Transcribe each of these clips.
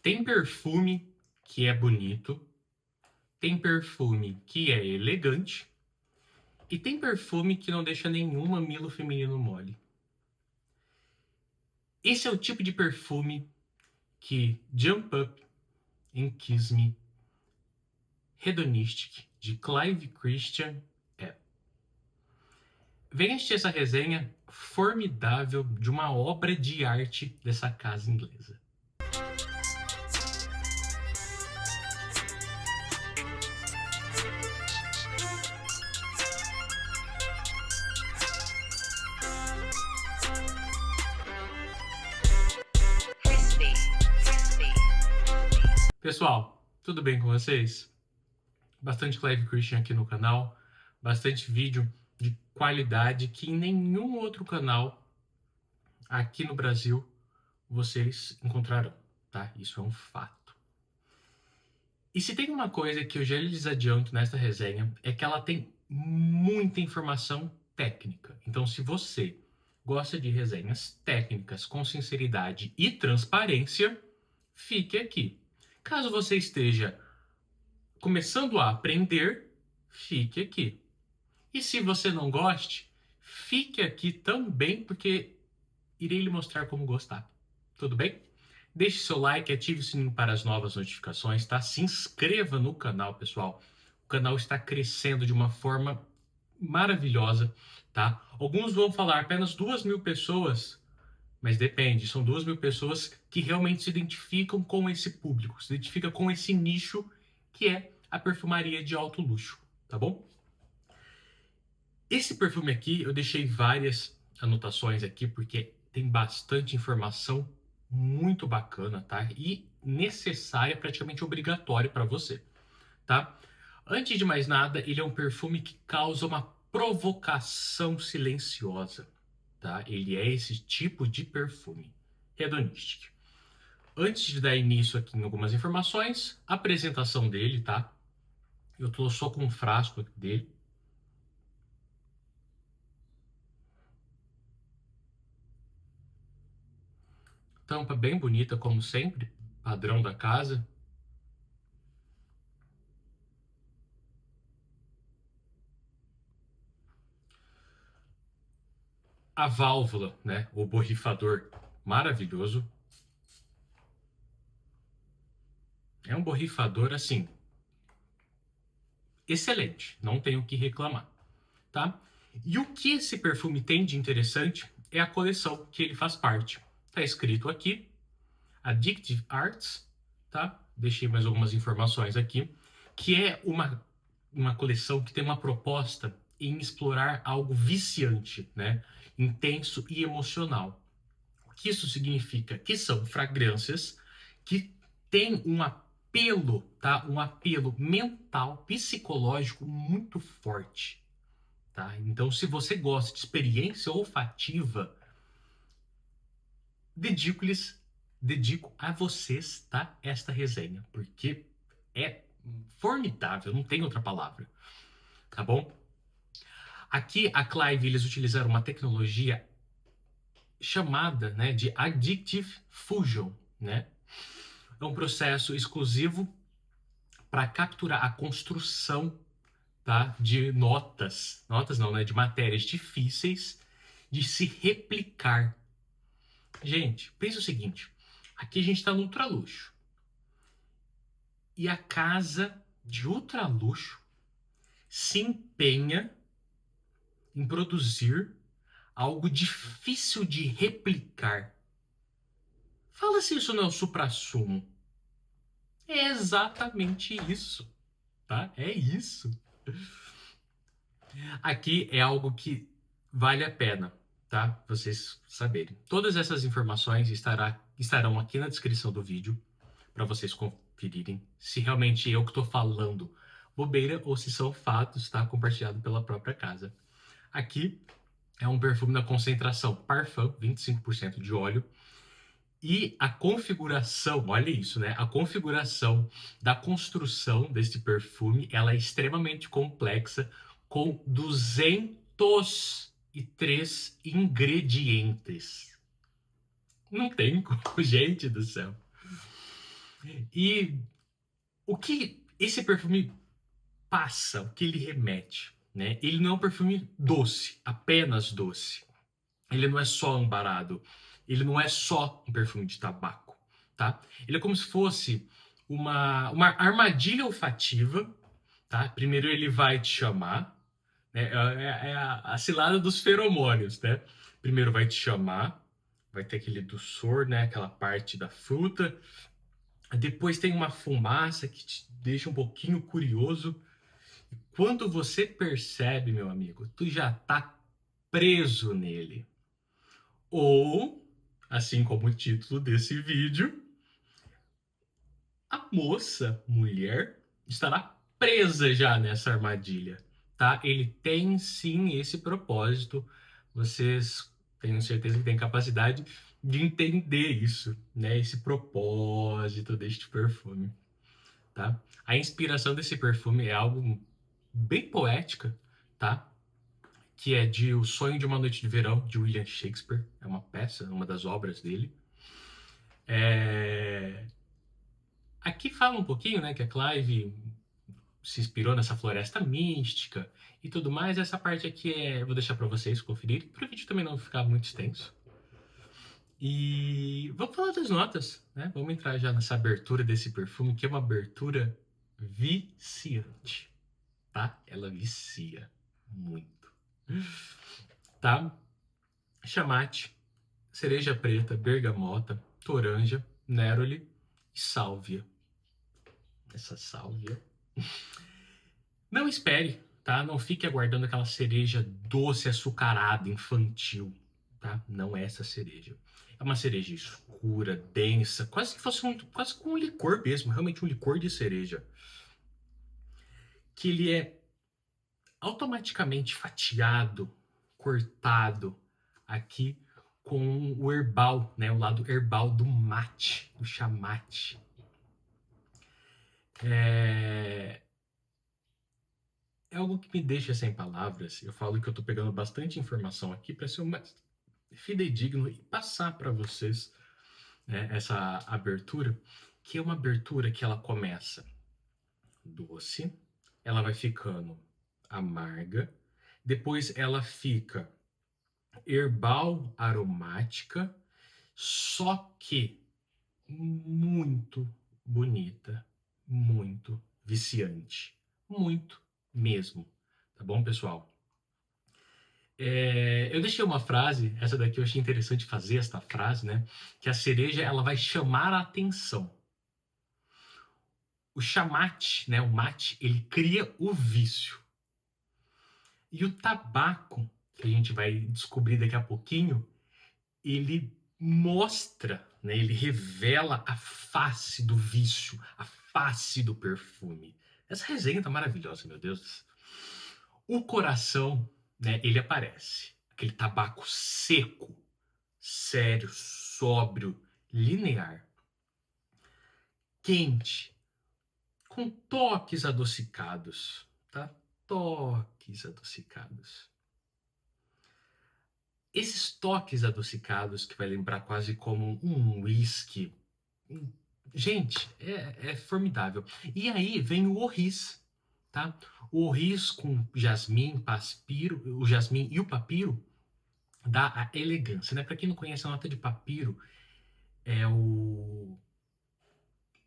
Tem perfume que é bonito, tem perfume que é elegante e tem perfume que não deixa nenhum mamilo feminino mole. Esse é o tipo de perfume que Jump Up and Kiss Me Hedonistic de Clive Christian é. Venha assistir essa resenha formidável de uma obra de arte dessa casa inglesa. Pessoal, tudo bem com vocês? Bastante Clive Christian aqui no canal, bastante vídeo de qualidade que em nenhum outro canal aqui no Brasil vocês encontrarão, tá? Isso é um fato. E se tem uma coisa que eu já lhes adianto nesta resenha, é que ela tem muita informação técnica. Então, se você gosta de resenhas técnicas com sinceridade e transparência, fique aqui. Caso você esteja começando a aprender, fique aqui. E se você não goste, fique aqui também, porque irei lhe mostrar como gostar. Tudo bem? Deixe seu like, ative o sininho para as novas notificações, tá? Se inscreva no canal, pessoal. O canal está crescendo de uma forma maravilhosa, tá? Alguns vão falar apenas 2.000 pessoas, mas depende. São 2.000 pessoas que realmente se identificam com esse público, se identificam com esse nicho que é a perfumaria de alto luxo, tá bom? Esse perfume aqui, eu deixei várias anotações aqui, porque tem bastante informação muito bacana, tá? E necessária, praticamente obrigatória para você, tá? Antes de mais nada, ele é um perfume que causa uma provocação silenciosa, tá? Ele é esse tipo de perfume, Hedonistic. Antes de dar início aqui em algumas informações, a apresentação dele, tá? Eu tô só com um frasco dele. Tampa bem bonita, como sempre, padrão da casa. A válvula, né? O borrifador maravilhoso. É um borrifador, assim, excelente. Não tenho o que reclamar, tá? E o que esse perfume tem de interessante é a coleção que ele faz parte. Tá escrito aqui, Addictive Arts, tá? Deixei mais algumas informações aqui, que é uma coleção que tem uma proposta em explorar algo viciante, né? Intenso e emocional. O que isso significa? Que são fragrâncias que têm um apelo, tá? Um apelo mental, psicológico muito forte, tá? Então, se você gosta de experiência olfativa, dedico a vocês, tá? Esta resenha, porque é formidável, não tem outra palavra, tá bom? Aqui a Clive, eles utilizaram uma tecnologia chamada, né, de Addictive Fusion, né? É um processo exclusivo para capturar a construção, tá, de notas não, né, de matérias difíceis de se replicar. Gente, pensa o seguinte, aqui a gente está no ultraluxo. E a casa de ultraluxo se empenha em produzir algo difícil de replicar. Fala se isso não é o suprassumo. É exatamente isso, tá? É isso. Aqui é algo que vale a pena, tá? Vocês saberem. Todas essas informações estarão aqui na descrição do vídeo para vocês conferirem se realmente eu que estou falando bobeira ou se são fatos, tá? Compartilhado pela própria casa. Aqui é um perfume na concentração Parfum, 25% de óleo. E a configuração, olha isso, né? A configuração da construção deste perfume, ela é extremamente complexa, com 203 ingredientes. Não tem como, gente do céu. E o que esse perfume passa, o que ele remete, né? Ele não é um perfume doce, apenas doce. Ele não é só ambarado. Ele não é só um perfume de tabaco, tá? Ele é como se fosse uma armadilha olfativa, tá? Primeiro ele vai te chamar, né? É a cilada dos feromônios, né? Primeiro vai te chamar, vai ter aquele doçor, né? Aquela parte da fruta. Depois tem uma fumaça que te deixa um pouquinho curioso. Quando você percebe, meu amigo, tu já tá preso nele. Ou, assim como o título desse vídeo, a moça, mulher, estará presa já nessa armadilha, tá? Ele tem sim esse propósito. Vocês tenho certeza que têm capacidade de entender isso, né? Esse propósito deste perfume, tá? A inspiração desse perfume é algo bem poética, tá? Que é de O Sonho de uma Noite de Verão, de William Shakespeare. É uma peça, uma das obras dele. É... Aqui fala um pouquinho, né, que a Clive se inspirou nessa floresta mística e tudo mais. Essa parte aqui vou deixar para vocês conferirem, para o vídeo também não ficar muito extenso. E vamos falar das notas, né? Vamos entrar já nessa abertura desse perfume, que é uma abertura viciante, tá? Ela vicia muito, tá? Chamate, cereja preta, bergamota, toranja, neroli e sálvia. Essa sálvia. Não espere, tá? Não fique aguardando aquela cereja doce, açucarada, infantil, tá? Não é essa cereja. É uma cereja escura, densa, quase que fosse quase com um licor mesmo, realmente um licor de cereja. Que ele é automaticamente fatiado, cortado aqui com o herbal, né? O lado herbal do mate, do chamate. É algo que me deixa sem palavras. Eu falo que eu estou pegando bastante informação aqui para ser o mais fidedigno e passar para vocês, né, essa abertura, que é uma abertura que ela começa doce, ela vai ficando amarga, depois ela fica herbal aromática, só que muito bonita, muito viciante, muito mesmo. Tá bom, pessoal? Eu deixei uma frase, essa daqui eu achei interessante fazer esta frase, né? Que a cereja ela vai chamar a atenção. O chamate, né? O mate, ele cria o vício. E o tabaco, que a gente vai descobrir daqui a pouquinho, ele mostra, né? Ele revela a face do vício, a face do perfume. Essa resenha tá maravilhosa, meu Deus. O coração, né? Ele aparece. Aquele tabaco seco, sério, sóbrio, linear, quente, com toques adocicados, tá? Toques adocicados. Esses toques adocicados que vai lembrar quase como um whisky. Gente, é formidável. E aí vem o orris, tá? O orris com jasmim, paspiro, o jasmim e o papiro dá a elegância, né? Para quem não conhece, a nota de papiro é o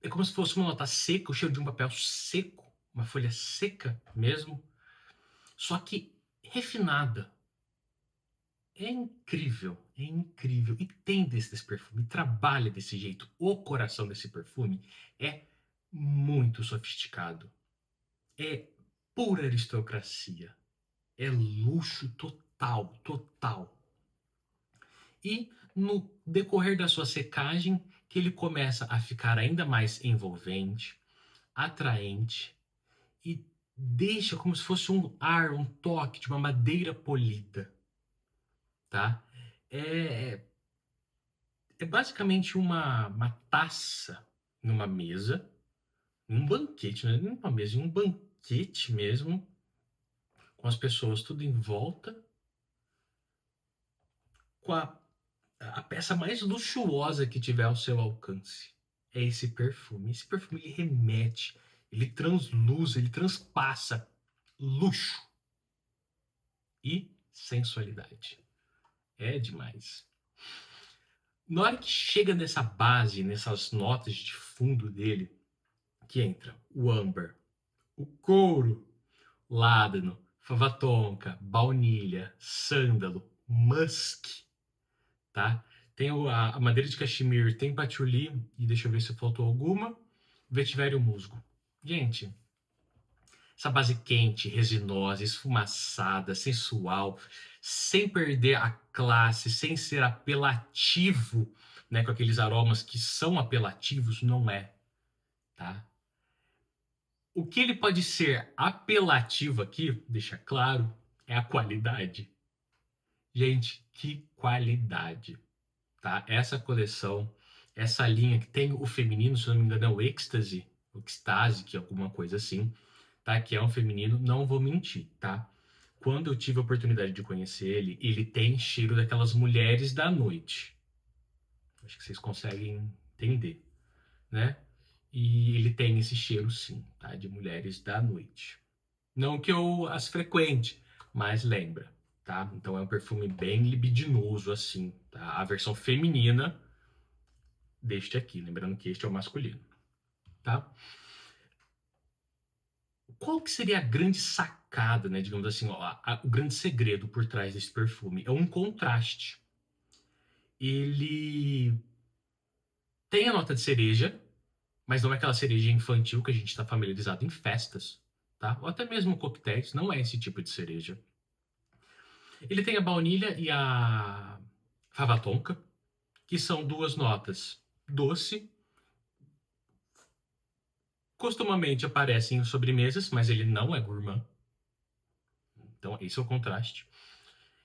é como se fosse uma nota seca, o cheiro de um papel seco, uma folha seca mesmo, só que refinada. É incrível, é incrível. E tem desse perfume, trabalha desse jeito. O coração desse perfume é muito sofisticado. É pura aristocracia. É luxo total, total. E no decorrer da sua secagem, que ele começa a ficar ainda mais envolvente, atraente e deixa como se fosse um ar, um toque de uma madeira polida, tá? É, é basicamente uma taça numa mesa, num banquete, né? Numa mesa, em um banquete mesmo, com as pessoas tudo em volta, com a peça mais luxuosa que tiver ao seu alcance. é esse perfume. Esse perfume ele remete, ele transluz, ele transpassa luxo e sensualidade. É demais. Na hora que chega nessa base, nessas notas de fundo dele, que entra o âmbar, o couro, ládano, fava tonka, baunilha, sândalo, musk, tá? Tem a madeira de cachemir, tem patchouli, e deixa eu ver se faltou alguma, vetiver e musgo. Gente, essa base quente, resinosa, esfumaçada, sensual, sem perder a classe, sem ser apelativo, né, com aqueles aromas que são apelativos, não é, tá? O que ele pode ser apelativo aqui, deixa claro, é a qualidade. Gente, que qualidade, tá? Essa coleção, essa linha que tem o feminino, se não me engano, é o Ecstasy, o Ecstasy, que é alguma coisa assim, tá? Que é um feminino, não vou mentir, tá? Quando eu tive a oportunidade de conhecer ele, ele tem cheiro daquelas mulheres da noite. Acho que vocês conseguem entender, né? E ele tem esse cheiro, sim, tá? De mulheres da noite. Não que eu as frequente, mas lembra, tá? Então é um perfume bem libidinoso, assim, tá? A versão feminina deste aqui, lembrando que este é o masculino, tá? Qual que seria a grande sacada, né? Digamos assim, ó, o grande segredo por trás desse perfume? É um contraste. Ele tem a nota de cereja, mas não é aquela cereja infantil que a gente está familiarizado em festas, tá? Ou até mesmo coquetéis, não é esse tipo de cereja. Ele tem a baunilha e a fava tonka, que são duas notas doce. Costumamente aparecem em sobremesas, mas ele não é gourmand. Então, esse é o contraste.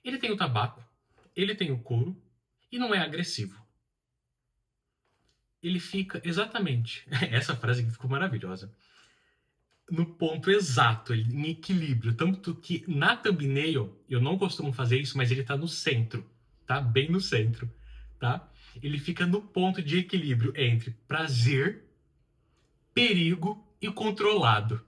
Ele tem o tabaco, ele tem o couro e não é agressivo. Ele fica exatamente, essa frase aqui ficou maravilhosa, no ponto exato, em equilíbrio. Tanto que na thumbnail, eu não costumo fazer isso, mas ele tá no centro, tá? Bem no centro, tá? Ele fica no ponto de equilíbrio entre prazer, perigo e controlado.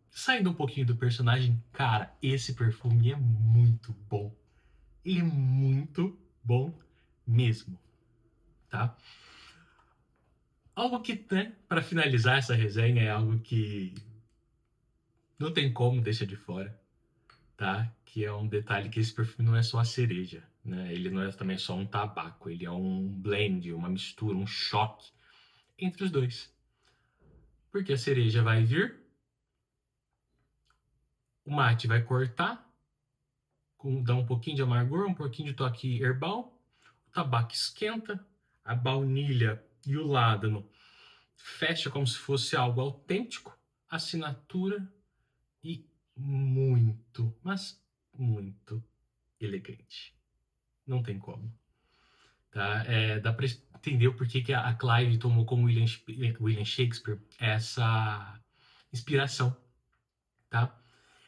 Saindo um pouquinho do personagem, cara, esse perfume é muito bom. Ele é muito bom mesmo, tá? Algo que, né, para finalizar essa resenha, é algo que não tem como deixar de fora, tá? Que é um detalhe que esse perfume não é só a cereja, né? Ele não é também só um tabaco, ele é um blend, uma mistura, um choque entre os dois. Porque a cereja vai vir, o mate vai cortar, dá um pouquinho de amargor, um pouquinho de toque herbal, o tabaco esquenta, a baunilha e o ládano fecha como se fosse algo autêntico, assinatura e muito, mas muito elegante. Não tem como. Tá? Dá para entender o porquê que a Clive tomou como William Shakespeare essa inspiração. Tá?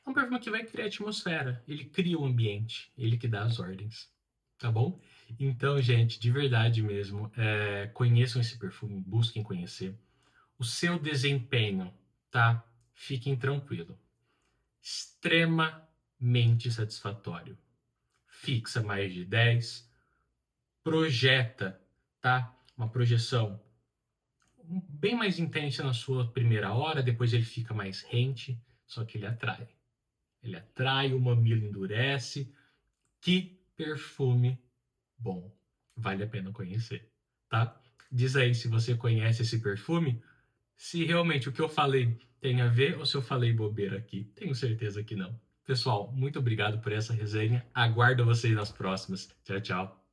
É um perfume que vai criar atmosfera, ele cria o ambiente, ele que dá as ordens. Tá bom? Então, gente, de verdade mesmo, conheçam esse perfume, busquem conhecer. O seu desempenho, tá? Fiquem tranquilo. Extremamente satisfatório. Fixa mais de 10, projeta, tá? Uma projeção bem mais intensa na sua primeira hora, depois ele fica mais rente, só que ele atrai. Ele atrai, o mamilo endurece. Que perfume bom. Vale a pena conhecer, tá? Diz aí se você conhece esse perfume, se realmente o que eu falei tem a ver ou se eu falei bobeira aqui. Tenho certeza que não. Pessoal, muito obrigado por essa resenha. Aguardo vocês nas próximas. Tchau, tchau.